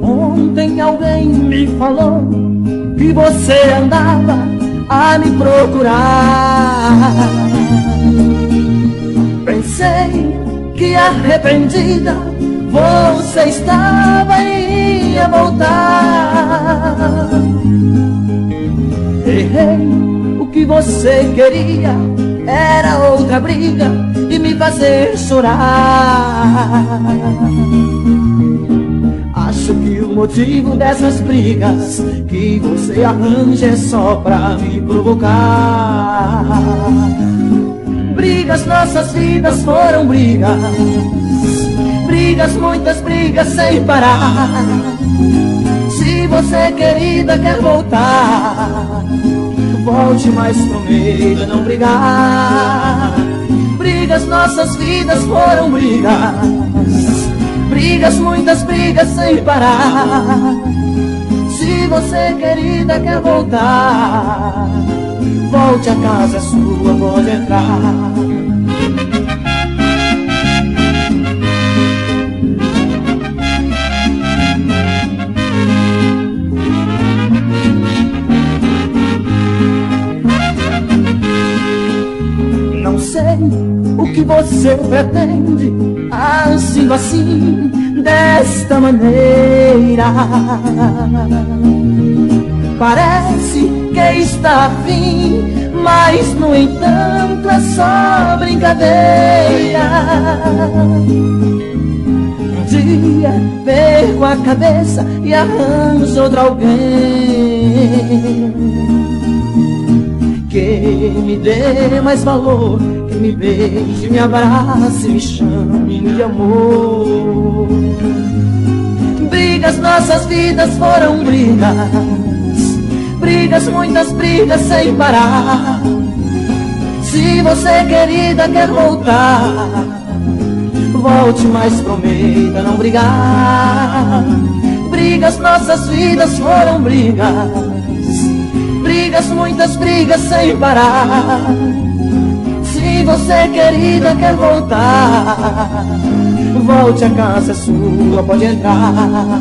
Ontem alguém me falou que você andava a me procurar. Pensei que arrependida você estava e ia voltar. Errei, o que você queria era outra briga e me fazer chorar. Acho que o motivo dessas brigas que você arranja é só pra me provocar. Brigas, nossas vidas foram brigas, brigas, muitas brigas sem parar. Se você, querida, quer voltar, volte, mas prometa não brigar. Brigas, nossas vidas foram brigas, brigas, muitas brigas sem parar. Se você, querida, quer voltar, volte, a casa é sua, pode entrar. Não sei o que você pretende, agindo assim, desta maneira. Parece que está afim, mas no entanto é só brincadeira. Um dia perco a cabeça e arranjo outro alguém que me dê mais valor, que me beije, me abrace, me chame de amor. Brigas, nossas vidas foram brigas, brigas, muitas brigas sem parar. Se você, querida, quer voltar, volte, mas prometa não brigar. Brigas, nossas vidas foram brigas, brigas, muitas brigas sem parar. Se você, querida, quer voltar, volte, a casa é sua, pode entrar.